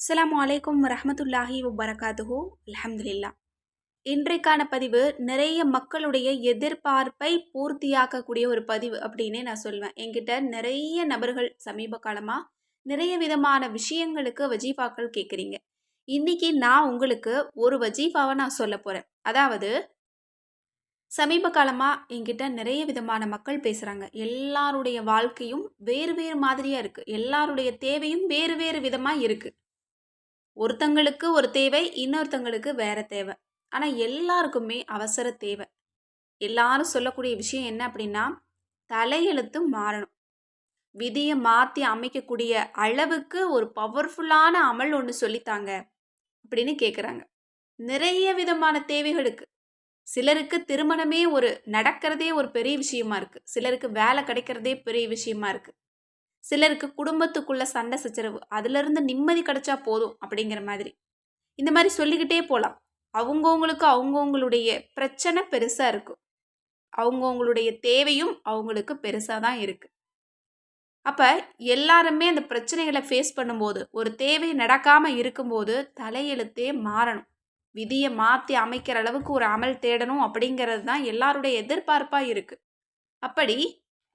அஸ்ஸலாமு அலைக்கும் வரஹ்மத்துல்லாஹி வபரகாத்துஹு. அல்ஹம்துலில்லாஹ். இன்றைக்கான பதிவு நிறைய மக்களுடைய எதிர்பார்ப்பை பூர்த்தியாக்கக்கூடிய ஒரு பதிவு அப்படின்னே நான் சொல்வேன். என்கிட்ட நிறைய நபர்கள் சமீப காலமா நிறைய விதமான விஷயங்களுக்கு வஜீஃபாக்கள் கேட்குறீங்க. இன்னைக்கு நான் உங்களுக்கு ஒரு வஜீஃபாவை நான் சொல்ல போறேன். அதாவது சமீப காலமா என்கிட்ட நிறைய விதமான மக்கள் பேசுறாங்க. எல்லாருடைய வாழ்க்கையும் வேறு வேறு மாதிரியா இருக்கு. எல்லாருடைய தேவையும் வேறு வேறு விதமா இருக்கு. ஒருத்தங்களுக்கு ஒரு தேவை, இன்னொருத்தங்களுக்கு வேற தேவை. ஆனா எல்லாருக்குமே அவசர தேவை. எல்லாரும் சொல்லக்கூடிய விஷயம் என்ன அப்படின்னா, தலையெழுத்து மாறணும். விதிய மாத்தி அமைக்கக்கூடிய அளவுக்கு ஒரு பவர்ஃபுல்லான அமல் ஒண்ணு சொல்லித்தாங்க அப்படின்னு கேட்குறாங்க. நிறைய விதமான தேவைகளுக்கு. சிலருக்கு திருமணமே நடக்கிறதே ஒரு பெரிய விஷயமா இருக்கு. சிலருக்கு வேலை கிடைக்கிறதே பெரிய விஷயமா இருக்கு. சிலருக்கு குடும்பத்துக்குள்ள சண்டை சச்சரவு. அதிலிருந்து நிம்மதி கிடைச்சா போதும் அப்படிங்கிற மாதிரி. இந்த மாதிரி சொல்லிக்கிட்டே போலாம். அவங்கவங்களுக்கு அவங்கவங்களுடைய பிரச்சனை பெருசா இருக்கும். அவங்கவங்களுடைய தேவையும் அவங்களுக்கு பெருசா தான் இருக்கு. அப்ப எல்லாருமே அந்த பிரச்சனைகளை ஃபேஸ் பண்ணும்போது, ஒரு தேவை நடக்காம இருக்கும்போது தலையெழுத்தே மாறணும். விதிய மாத்தி அமைக்கிற அளவுக்கு ஒரு அமல் தேடணும் அப்படிங்கிறது தான் எல்லாருடைய எதிர்பார்ப்பா இருக்கு. அப்படி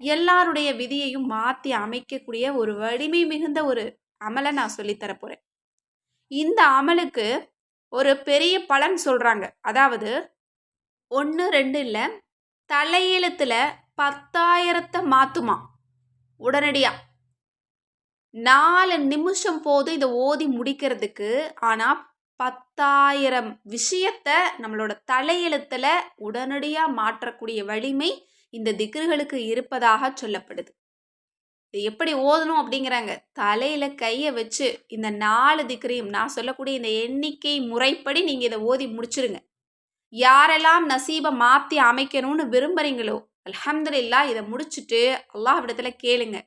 எல்லாருடைய விதியையும் மாத்தி அமைக்கக்கூடிய ஒரு வலிமை மிகுந்த ஒரு அமலை நான் சொல்லித் தரப் போறேன். இந்த அமலுக்கு ஒரு பெரிய பலன் சொல்றாங்க. அதாவது 1, 2 இல்ல. தலையெழுத்துல 10,000 மாத்துமாம். உடனடியா. 4 நிமிஷம் போதும் இத ஓதி முடிக்கிறதுக்கு. ஆனா 10,000 விஷயத்த நம்மளோட தலையெழுத்துல உடனடியா மாற்றக்கூடிய வலிமை இந்த திக்ருகளுக்கு இருப்பதாக சொல்லப்படுது. இது எப்படி ஓதணும் அப்படிங்கிறாங்க. தலையில கைய வச்சு இந்த 4 திக்ரையும் நான் சொல்லக்கூடிய இந்த எண்ணிக்கை முறைப்படி நீங்க இத ஓதி முடிச்சிருங்க. யாரெல்லாம் நசீப மாத்தி அமைக்கணும்னு விரும்புறீங்களோ, அல்ஹம்துலில்லாஹ் இத முடிச்சுட்டு அல்லாஹ்விடத்துல கேளுங்க.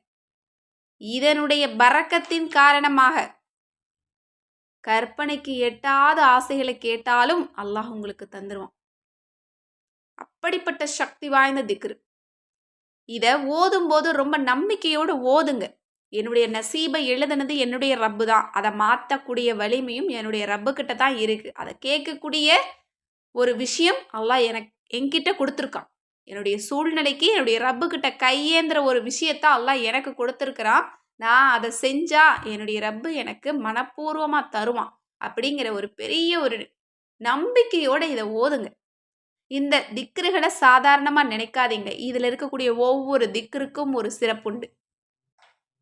இதனுடைய பரக்கத்தின் காரணமாக கற்பனைக்கு எட்டாத ஆசைகளை கேட்டாலும் அல்லாஹ் உங்களுக்கு தந்துருவான். அப்படிப்பட்ட சக்தி வாய்ந்த திக்ரு. இத ஓதும்போது ரொம்ப நம்பிக்கையோடு ஓதுங்க. என்னுடைய நசீபை எழுதுனது என்னுடைய ரப்பு தான். அதை மாற்றக்கூடிய வலிமையும் என்னுடைய ரப்பு கிட்ட தான் இருக்கு. அதை கேட்கக்கூடிய ஒரு விஷயம் அல்லாஹ் என்கிட்ட கொடுத்துருக்கான். என்னுடைய சூழ்நிலைக்கு என்னுடைய ரப்பு கிட்ட கையேந்திர ஒரு விஷயத்த அல்லாஹ் எனக்கு கொடுத்துருக்கிறான். நான் அதை செஞ்சா என்னுடைய ரப்பு எனக்கு மனப்பூர்வமா தருவான். அப்படிங்கிற ஒரு பெரிய ஒரு நம்பிக்கையோட இதை ஓதுங்க. இந்த திக்ருகளை சாதாரணமா நினைக்காதீங்க. இதுல இருக்கக்கூடிய ஒவ்வொரு திக்ருக்கும் ஒரு சிறப்புண்டு.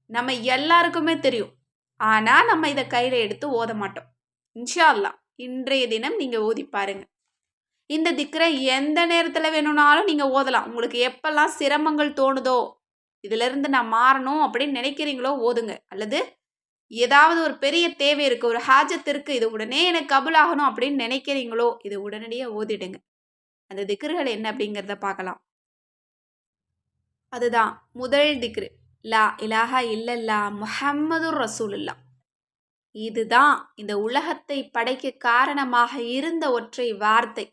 நம்ம எல்லாருக்குமே தெரியும். ஆனா நம்ம இதை கையில எடுத்து ஓத மாட்டோம். இன்ஷா அல்லாஹ் இன்றைய தினம் நீங்க ஓதி பாருங்க. இந்த திக்ரை எந்த நேரத்துல வேணும்னாலும் நீங்க ஓதலாம். உங்களுக்கு எப்பெல்லாம் சிரமங்கள் தோணுதோ, இதுல இருந்து நான் மாறணும் அப்படின்னு நினைக்கிறீங்களோ ஓதுங்க. அல்லது ஏதாவது ஒரு பெரிய தேவை இருக்கு, ஒரு ஹாஜத் இருக்கு, இது உடனே எனக்கு கபூல் ஆகணும் அப்படின்னு நினைக்கிறீங்களோ, இது உடனடியா ஓதிடுங்க. அந்த திக்ருகள் என்ன அப்படிங்கிறத பார்க்கலாம். அதுதான் முதல் திக்ரு. லா இலாஹா இல்லல்லா முஹம்மதுர் ரசூலுல்லாஹ். இதுதான் இந்த உலகத்தை படைக்க காரணமாக இருந்த ஒற்றை வார்த்தை.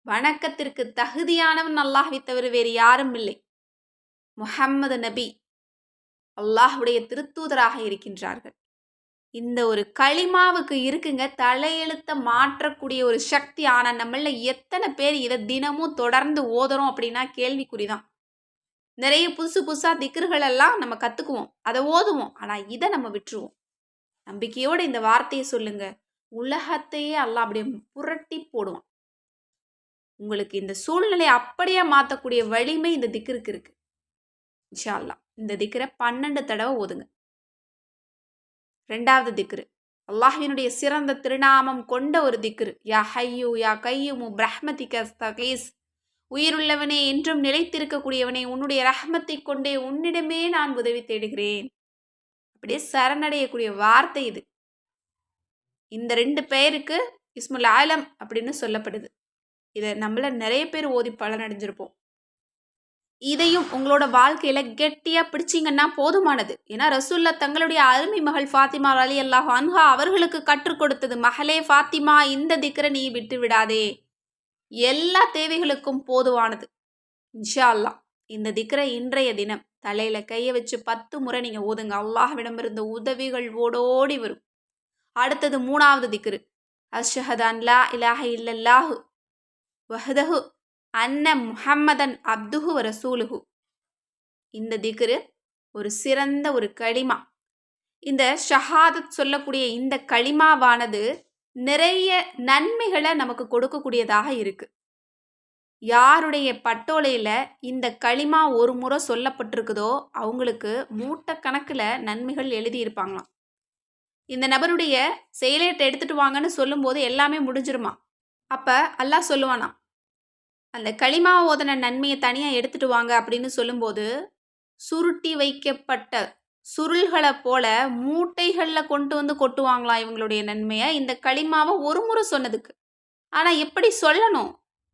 வணக்கத்திற்கு தகுதியானவன் அல்லாஹ்வை தவிர வேறு யாரும் இல்லை. முஹம்மது நபி அல்லாஹ்வுடைய திருத்தூதராக இருக்கின்றார்கள். இந்த ஒரு களிமாவுக்கு இருக்குங்க தலையெழுத்த மாற்றக்கூடிய ஒரு சக்தி. ஆனா நம்மள எத்தனை பேர் இதை தினமும் தொடர்ந்து ஓதுறோம் அப்படின்னா கேள்விக்குறிதான். நிறைய புதுசு புதுசா திக்ருகள் எல்லாம் நம்ம கத்துக்குவோம், அதை ஓதுவோம். ஆனா இதை நம்ம விட்டுருவோம். நம்பிக்கையோட இந்த வார்த்தையை சொல்லுங்க. உலகத்தையே அல்லாஹ் அப்படியே புரட்டி போடுவான். உங்களுக்கு இந்த சூழ்நிலையை அப்படியே மாற்றக்கூடிய வலிமை இந்த திக்ருக்கு இருக்கு. இன்ஷா அல்லாஹ் இந்த திக்ரை 12 தடவை ஓதுங்க. 2வது திக்ரு அல்லாஹ்வினுடைய சிறந்த திருநாமம் கொண்ட ஒரு திக்ரு. யா ஹய்யூ யா கையூமு பிரஹ்மதிக அஸ்தகீஸ். உயிருள்ளவனே, என்றும் நிலைத்திருக்கக்கூடியவனே, உன்னுடைய ரஹ்மத்தை கொண்டே உன்னிடமே நான் உதவி தேடுகிறேன். அப்படியே சரணடையக்கூடிய வார்த்தை இது. இந்த 2 பெயருக்கு இஸ்முல் ஆலம் அப்படின்னு சொல்லப்படுது. இதை நம்மள நிறைய பேர் ஓதி பலனடைஞ்சிருப்போம். இதையும் உங்களோட வாழ்க்கையில கெட்டியா பிடிச்சிங்கன்னா போதுமானது. ஏன்னா ரசூல்லா தங்களுடைய அருமை மகள் ஃபாத்திமா ரலியல்லாஹு அன்ஹா அவர்களுக்கு கற்றுக் கொடுத்தது, மகளே ஃபாத்திமா, இந்த திக்ரை நீ விட்டு விடாதே, எல்லா தேவைகளுக்கும் போதுவானது. இன்ஷா அல்லாஹ் இந்த திக்ரை இன்றைய தினம் தலையில கையை வச்சு 10 முறை நீங்க ஓதுங்க. அல்லாஹ்விடமிருந்து உதவிகள் ஓடோடி வரும். அடுத்தது 3வது திக்ரு, அஷ்ஹது அன் லா இலாஹ இல்லல்லாஹு வஹ்தஹு அன்ன முஹம்மதன் அப்துஹு வ ரசூலுஹு. இந்த திக்ரு ஒரு சிறந்த ஒரு களிமா. இந்த ஷஹாதத் சொல்லக்கூடிய இந்த களிமாவானது நிறைய நன்மைகளை நமக்கு கொடுக்கக்கூடியதாக இருக்கு. யாருடைய பட்டோலையில இந்த களிமா ஒரு முறை சொல்லப்பட்டிருக்குதோ அவங்களுக்கு மூட்டைக்கணக்கில் நன்மைகள் எழுதியிருப்பாங்களாம். இந்த நபருடைய செயலேட்டை எடுத்துட்டு வாங்கன்னு சொல்லும்போது எல்லாமே முடிஞ்சிருமா. அப்போ அல்லாஹ் சொல்லுவானா, அந்த களிமா ஓதன நன்மையை தனியாக எடுத்துட்டு வாங்க அப்படின்னு சொல்லும்போது, சுருட்டி வைக்கப்பட்ட சுருள்களை போல மூட்டைகளில் கொண்டு வந்து கொட்டுவாங்களாம் இவங்களுடைய நன்மையை, இந்த களிமாவை ஒரு முறை சொன்னதுக்கு. ஆனால் எப்படி சொல்லணும்?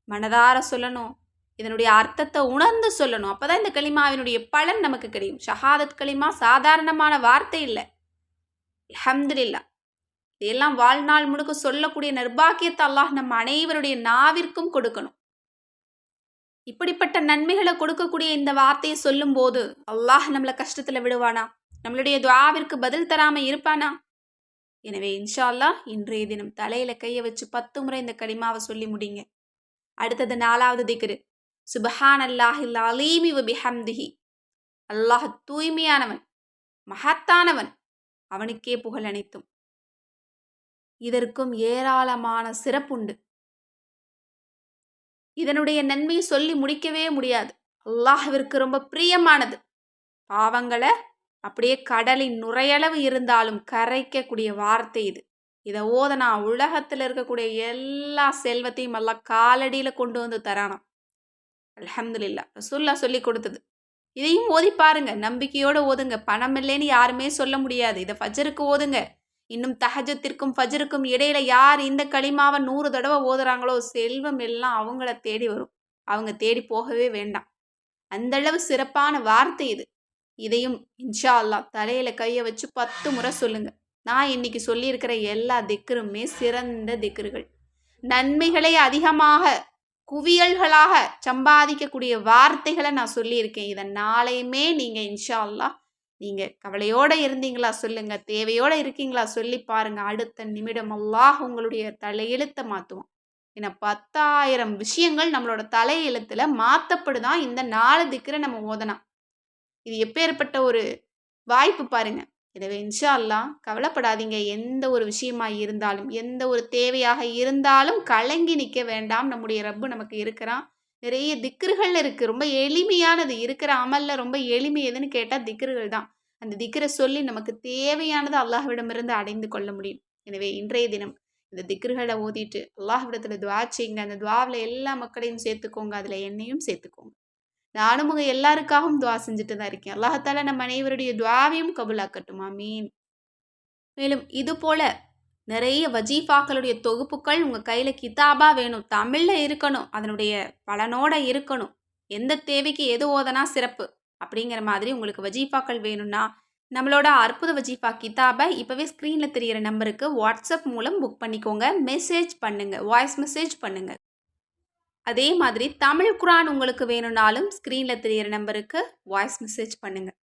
மனதார சொல்லணும். இதனுடைய அர்த்தத்தை உணர்ந்து சொல்லணும். அப்போ தான் இந்த களிமாவினுடைய பலன் நமக்கு கிடைக்கும். ஷஹாதத் களிமா சாதாரணமான வார்த்தை இல்லை. அல்ஹம்துலில்லாஹ். இதெல்லாம் வாழ்நாள் முழுக்க சொல்லக்கூடிய நிர்பாக்கியத்தை அல்லாஹ் நம்ம அனைவருடைய நாவிற்கும் கொடுக்கணும். இப்படிப்பட்ட நன்மைகளை கொடுக்கக்கூடிய இந்த வார்த்தையை சொல்லும் போது அல்லாஹ் நம்மளை கஷ்டத்தில் விடுவானா? நம்மளுடைய துஆவிற்கு பதில் தராமல் இருப்பானா? எனவே இன்ஷா அல்லாஹ் இன்றைய தினம் தலையில கையை வச்சு 10 முறை இந்த களிமாவை சொல்லி முடிங்க. அடுத்தது 4வது திக்ரு, சுப்ஹானல்லாஹில் அலீமி வ பிஹம்திஹி. அல்லாஹ் தூய்மையானவன், மகத்தானவன், அவனுக்கே புகழ் அனைத்தும். இதற்கும் ஏராளமான சிறப்புண்டு. இதனுடைய நன்மையை சொல்லி முடிக்கவே முடியாது. அல்லாஹ்விற்கு ரொம்ப பிரியமானது. பாவங்களை அப்படியே கடலின் நுரையளவு இருந்தாலும் கரைக்கக்கூடிய வார்த்தை இது. இதை ஓதனா உலகத்தில் இருக்கக்கூடிய எல்லா செல்வத்தையும் அல்லாஹ் காலடியில் கொண்டு வந்து தரானாம். அல்ஹம்துலில்லாஹ். ரசூலுல்லாஹ் சொல்லி கொடுத்தது. இதையும் ஓதி பாருங்க. நம்பிக்கையோடு ஓதுங்க. பணம் இல்லைன்னு யாருமே சொல்ல முடியாது. இதை ஃபஜ்ருக்கு ஓதுங்க. இன்னும் தஹஜத்திற்கும் ஃபஜ்ருக்கும் இடையில யார் இந்த களிமாவை 100 தடவை ஓதுறாங்களோ செல்வம் எல்லாம் அவங்கள தேடி வரும். அவங்க தேடி போகவே வேண்டாம். அந்த அளவு சிறப்பான வார்த்தை இது. இதையும் இன்ஷா அல்லாஹ் தலையில கையை வச்சு 10 முறை சொல்லுங்க. நான் இன்னைக்கு சொல்லியிருக்கிற எல்லா திக்ருமே சிறந்த திக்ருகள். நன்மைகளை அதிகமாக குவியல்களாக சம்பாதிக்கக்கூடிய வார்த்தைகளை நான் சொல்லியிருக்கேன். இதன் நாளையுமே நீங்கள் இன்ஷா அல்லாஹ் நீங்கள் கவலையோடு இருந்தீங்களா சொல்லுங்க, தேவையோடு இருக்கீங்களா சொல்லி பாருங்க. அடுத்த நிமிடம் அல்லாஹ் உங்களுடைய தலையெழுத்தை மாற்றுவோம். ஏன்னா 10,000 விஷயங்கள் நம்மளோட தலையெழுத்தில் மாற்றப்படுதான் இந்த 4 திக்ரை நம்ம ஓதலாம். இது எப்பேற்பட்ட ஒரு வாய்ப்பு பாருங்க. எனவே இன்ஷா அல்லாஹ் கவலைப்படாதீங்க. எந்த ஒரு விஷயமா இருந்தாலும், எந்த ஒரு தேவையாக இருந்தாலும் கலங்கி நிற்க வேண்டாம். நம்முடைய ரப்பு நமக்கு இருக்கிறான். நிறைய திக்ருகள் இருக்குது. ரொம்ப எளிமையானது. இருக்கிற அமல்ல ரொம்ப எளிமை எதுன்னு கேட்டால் திக்ருகள் தான். அந்த திக்ரை சொல்லி நமக்கு தேவையானது அல்லாஹ்விடமிருந்து அடைந்து கொள்ள முடியும். எனவே இன்றைய தினம் இந்த திக்ருகளை ஓதிட்டு அல்லாஹ்விடத்தில் துஆ செய்யுங்க. அந்த துஆவில் எல்லா மக்களையும் சேர்த்துக்கோங்க. அதில் என்னையும் சேர்த்துக்கோங்க. நானும் உங்க எல்லாருக்காகவும் துஆ செஞ்சுட்டு தான் இருக்கேன். அல்லாஹ் நம்ம அனைவருடைய துஆவையும் கபூலாக்கட்டும். ஆமீன். மேலும் இது போல நிறைய வஜீஃபாக்களுடைய தொகுப்புகள் உங்கள் கையில் கிதாபா வேணும். தமிழில் இருக்கணும். அதனுடைய பலனோட இருக்கணும். எந்த தேவைக்கு எது ஓதனா சிறப்பு அப்படிங்கிற மாதிரி உங்களுக்கு வஜீஃபாக்கள் வேணும்னா நம்மளோட அற்புத வஜீஃபா கிதாபை இப்போவே ஸ்க்ரீனில் தெரிகிற நம்பருக்கு வாட்ஸ்அப் மூலம் புக் பண்ணிக்கோங்க. மெசேஜ் பண்ணுங்கள், வாய்ஸ் மெசேஜ் பண்ணுங்கள். அதே மாதிரி தமிழ் குரான் உங்களுக்கு வேணும்னாலும் ஸ்க்ரீனில் தெரிகிற நம்பருக்கு வாய்ஸ் மெசேஜ் பண்ணுங்கள்.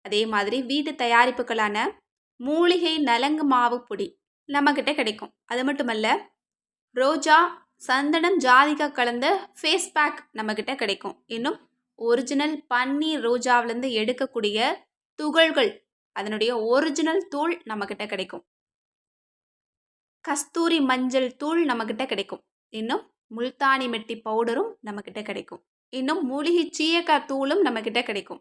அதே மாதிரி வீட்டு தயாரிப்புகளான மூலிகை நலங்கு மாவு பொடி நம்மக்கிட்ட கிடைக்கும். அது மட்டுமல்ல, ரோஜா, சந்தனம், ஜாதிக்காய் கலந்த ஃபேஸ் பேக் நம்மக்கிட்ட கிடைக்கும். இன்னும் ஒரிஜினல் பன்னீர் ரோஜாவிலேருந்து எடுக்கக்கூடிய துகள்கள், அதனுடைய ஒரிஜினல் தூள் நம்மக்கிட்ட கிடைக்கும். கஸ்தூரி மஞ்சள் தூள் நம்மக்கிட்ட கிடைக்கும். இன்னும் முல்தானி மெட்டி பவுடரும் நம்மக்கிட்ட கிடைக்கும். இன்னும் மூலிகை சீயக்காய் தூளும் நம்மக்கிட்ட கிடைக்கும்.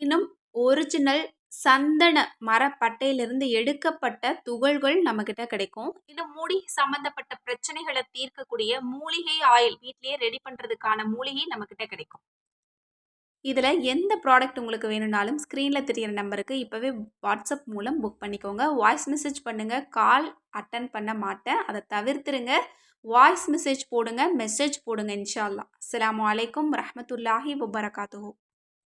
இன்னும் ஒரிஜினல் சந்தன மரப்பட்டையிலிருந்து எடுக்கப்பட்ட துகள்கள் நம்மக்கிட்ட கிடைக்கும். இன்னும் முடி சம்பந்தப்பட்ட பிரச்சனைகளை தீர்க்கக்கூடிய மூலிகை ஆயில் வீட்டிலேயே ரெடி பண்ணுறதுக்கான மூலிகை நம்மக்கிட்ட கிடைக்கும். இதில் எந்த ப்ராடக்ட் உங்களுக்கு வேணும்னாலும் ஸ்க்ரீனில் தெரிகிற நம்பருக்கு இப்போவே வாட்ஸ்அப் மூலம் புக் பண்ணிக்கோங்க. வாய்ஸ் மெசேஜ் பண்ணுங்கள். கால் அட்டன் பண்ண மாட்டேன், அதை தவிர்த்துருங்க. வாய்ஸ் மெசேஜ் போடுங்க, மெசேஜ் போடுங்க. இன்ஷா அல்லாஹ். அஸ்ஸலாமு அலைக்கும் வரஹ்மத்துல்லாஹி வபரகாத்துஹு.